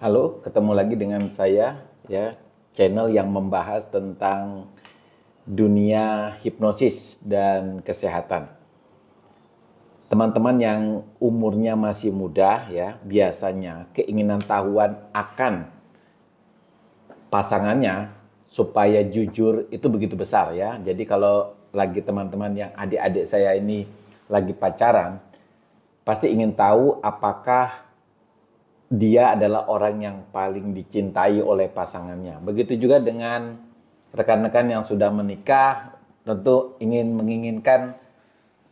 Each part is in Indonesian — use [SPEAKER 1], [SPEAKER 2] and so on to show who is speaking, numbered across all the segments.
[SPEAKER 1] Halo, ketemu lagi dengan saya ya, channel yang membahas tentang dunia hipnosis dan kesehatan. Teman-teman yang umurnya masih muda ya, biasanya keinginan tahuan akan pasangannya supaya jujur itu begitu besar ya. Jadi kalau lagi teman-teman yang adik-adik saya ini lagi pacaran, pasti ingin tahu apakah dia adalah orang yang paling dicintai oleh pasangannya. Begitu juga dengan rekan-rekan yang sudah menikah, tentu menginginkan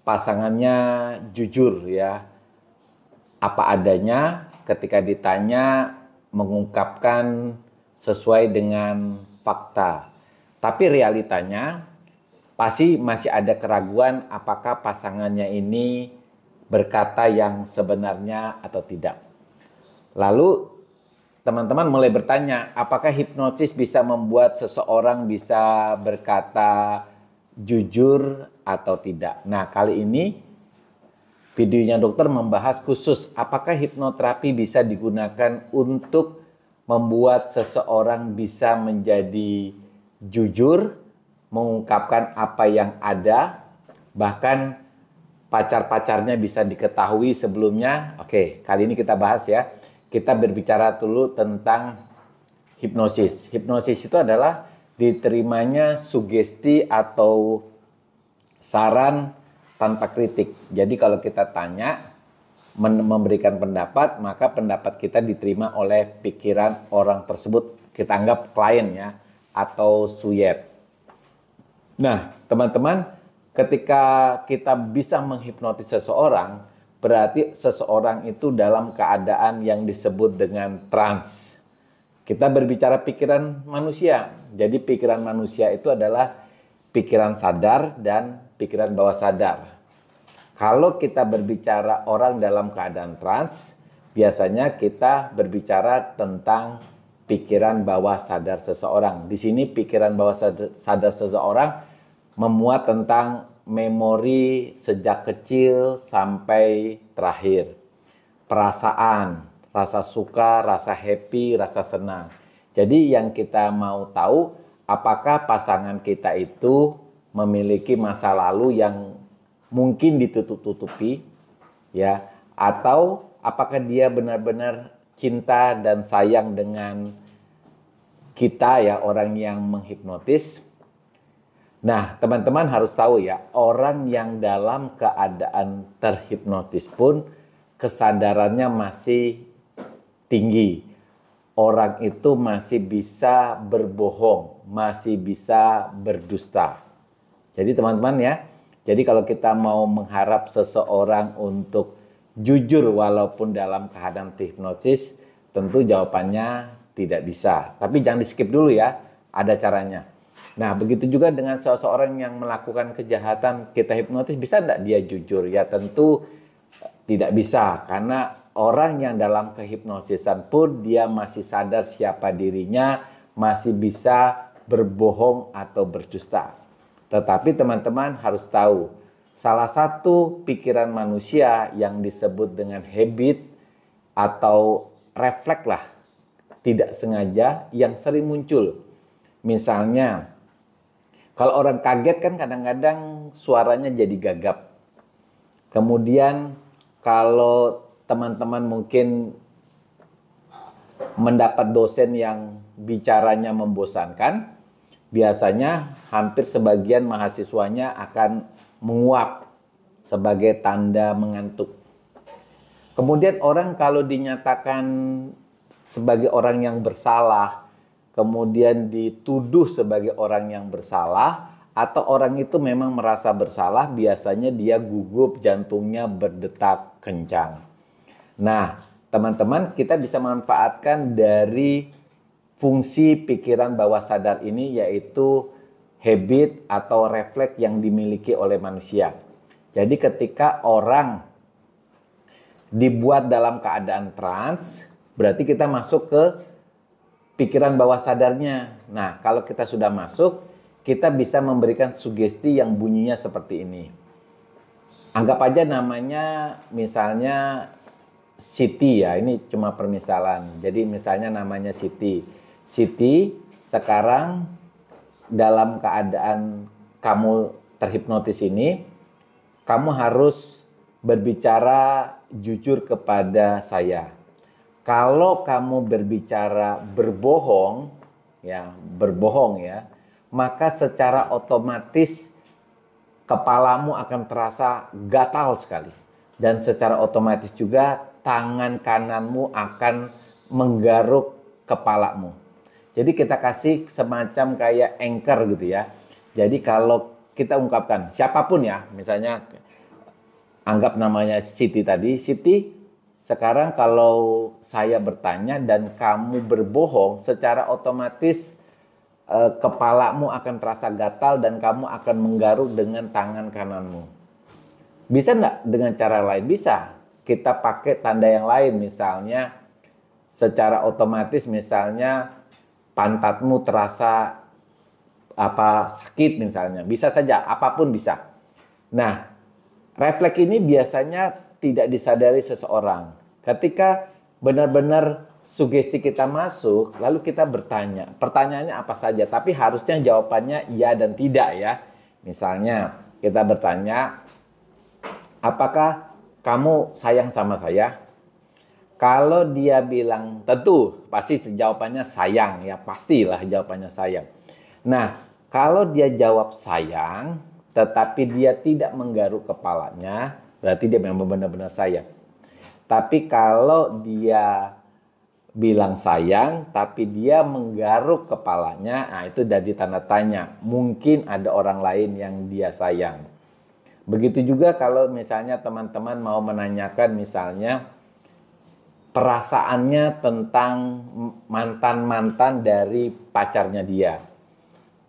[SPEAKER 1] pasangannya jujur ya, apa adanya ketika ditanya mengungkapkan sesuai dengan fakta. Tapi realitanya pasti masih ada keraguan apakah pasangannya ini berkata yang sebenarnya atau tidak. Lalu teman-teman mulai bertanya, apakah hipnotis bisa membuat seseorang bisa berkata jujur atau tidak? Nah, kali ini videonya dokter membahas khusus apakah hipnoterapi bisa digunakan untuk membuat seseorang bisa menjadi jujur, mengungkapkan apa yang ada, bahkan pacar-pacarnya bisa diketahui sebelumnya. Oke, kali ini kita bahas ya. Kita berbicara dulu tentang hipnosis. Hipnosis itu adalah diterimanya sugesti atau saran tanpa kritik. Jadi kalau kita tanya, memberikan pendapat, maka pendapat kita diterima oleh pikiran orang tersebut. Kita anggap klien ya, atau suyet. Nah, teman-teman, ketika kita bisa menghipnotis seseorang, berarti seseorang itu dalam keadaan yang disebut dengan trans. Kita berbicara pikiran manusia. Jadi pikiran manusia itu adalah pikiran sadar dan pikiran bawah sadar. Kalau kita berbicara orang dalam keadaan trans, biasanya kita berbicara tentang pikiran bawah sadar seseorang. Di sini pikiran bawah sadar seseorang memuat tentang memori sejak kecil sampai terakhir. Perasaan, rasa suka, rasa happy, rasa senang. Jadi yang kita mau tahu, apakah pasangan kita itu memiliki masa lalu yang mungkin ditutup-tutupi, ya, atau apakah dia benar-benar cinta dan sayang dengan kita ya, orang yang menghipnotis. Nah, teman-teman harus tahu ya, orang yang dalam keadaan terhipnotis pun kesadarannya masih tinggi. Orang itu masih bisa berbohong, masih bisa berdusta. Jadi teman-teman ya, jadi kalau kita mau mengharap seseorang untuk jujur walaupun dalam keadaan terhipnotis, tentu jawabannya tidak bisa. Tapi jangan di skip dulu ya, ada caranya. Nah, begitu juga dengan seseorang yang melakukan kejahatan, kita hipnotis, bisa tidak dia jujur? Ya tentu tidak bisa, karena orang yang dalam kehipnosisan pun dia masih sadar siapa dirinya, masih bisa berbohong atau berdusta. Tetapi teman-teman harus tahu, salah satu pikiran manusia yang disebut dengan habit atau refleks lah, tidak sengaja yang sering muncul. Misalnya, kalau orang kaget kan kadang-kadang suaranya jadi gagap. Kemudian kalau teman-teman mungkin mendapat dosen yang bicaranya membosankan, biasanya hampir sebagian mahasiswanya akan menguap sebagai tanda mengantuk. Kemudian orang kalau dinyatakan sebagai orang yang bersalah, kemudian dituduh sebagai orang yang bersalah, atau orang itu memang merasa bersalah, biasanya dia gugup, jantungnya berdetak kencang. Nah, teman-teman, kita bisa manfaatkan dari fungsi pikiran bawah sadar ini, yaitu habit atau refleks yang dimiliki oleh manusia. Jadi ketika orang dibuat dalam keadaan trans, berarti kita masuk ke pikiran bawah sadarnya. Nah, kalau kita sudah masuk, kita bisa memberikan sugesti yang bunyinya seperti ini. Anggap aja namanya misalnya Siti ya, ini cuma permisalan. Jadi misalnya namanya Siti. Siti, sekarang dalam keadaan kamu terhipnotis ini, kamu harus berbicara jujur kepada saya. Kalau kamu berbicara berbohong ya, maka secara otomatis kepalamu akan terasa gatal sekali. Dan secara otomatis juga tangan kananmu akan menggaruk kepalamu. Jadi kita kasih semacam kayak anchor gitu ya. Jadi kalau kita ungkapkan, siapapun ya, misalnya anggap namanya Siti tadi, Siti, sekarang kalau saya bertanya dan kamu berbohong, secara otomatis kepalamu akan terasa gatal dan kamu akan menggaruk dengan tangan kananmu. Bisa nggak dengan cara lain? Bisa. Kita pakai tanda yang lain, misalnya secara otomatis misalnya pantatmu terasa sakit misalnya. Bisa saja, apapun bisa. Nah, refleks ini biasanya tidak disadari seseorang. Ketika benar-benar sugesti kita masuk, lalu kita bertanya. Pertanyaannya apa saja, tapi harusnya jawabannya iya dan tidak ya. Misalnya kita bertanya, apakah kamu sayang sama saya? Kalau dia bilang tentu, pasti jawabannya sayang ya, pastilah jawabannya sayang. Nah, kalau dia jawab sayang, tetapi dia tidak menggaruk kepalanya, berarti dia memang benar-benar sayang. Tapi kalau dia bilang sayang, tapi dia menggaruk kepalanya, nah itu jadi tanda tanya. Mungkin ada orang lain yang dia sayang. Begitu juga kalau misalnya teman-teman mau menanyakan misalnya perasaannya tentang mantan-mantan dari pacarnya dia.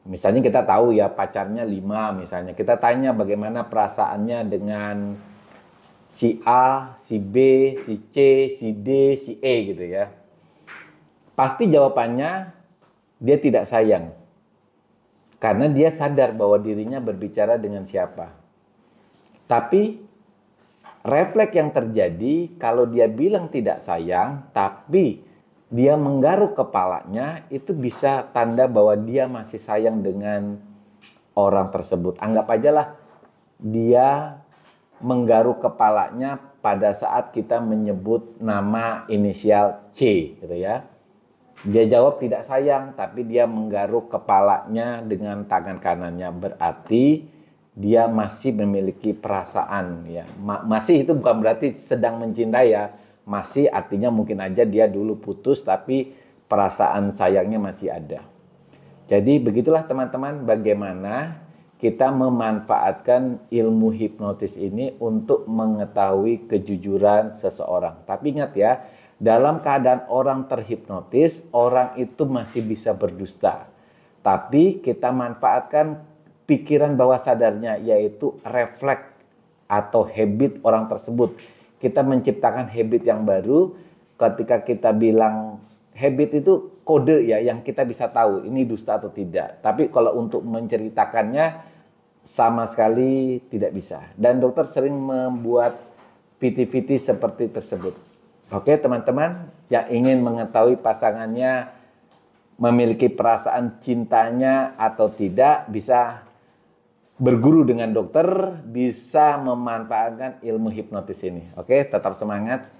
[SPEAKER 1] Misalnya kita tahu ya pacarnya 5 misalnya. Kita tanya bagaimana perasaannya dengan si A, si B, si C, si D, si E gitu ya. Pasti jawabannya dia tidak sayang. Karena dia sadar bahwa dirinya berbicara dengan siapa. Tapi refleks yang terjadi kalau dia bilang tidak sayang, tapi dia menggaruk kepalanya, itu bisa tanda bahwa dia masih sayang dengan orang tersebut. Anggap aja lah dia menggaruk kepalanya pada saat kita menyebut nama inisial C gitu ya. Dia jawab tidak sayang, tapi dia menggaruk kepalanya dengan tangan kanannya. Berarti dia masih memiliki perasaan ya. Masih itu bukan berarti sedang mencintai ya. Masih artinya mungkin aja dia dulu putus tapi perasaan sayangnya masih ada. Jadi begitulah teman-teman bagaimana kita memanfaatkan ilmu hipnotis ini untuk mengetahui kejujuran seseorang. Tapi ingat ya, dalam keadaan orang terhipnotis, orang itu masih bisa berdusta. Tapi kita manfaatkan pikiran bawah sadarnya, yaitu refleks atau habit orang tersebut. Kita menciptakan habit yang baru. Ketika kita bilang habit itu kode ya, yang kita bisa tahu ini dusta atau tidak. Tapi kalau untuk menceritakannya sama sekali tidak bisa. Dan dokter sering membuat PT-PT seperti tersebut. Oke teman-teman, yang ingin mengetahui pasangannya memiliki perasaan cintanya atau tidak, bisa berguru dengan dokter, bisa memanfaatkan ilmu hipnotis ini. Oke, tetap semangat.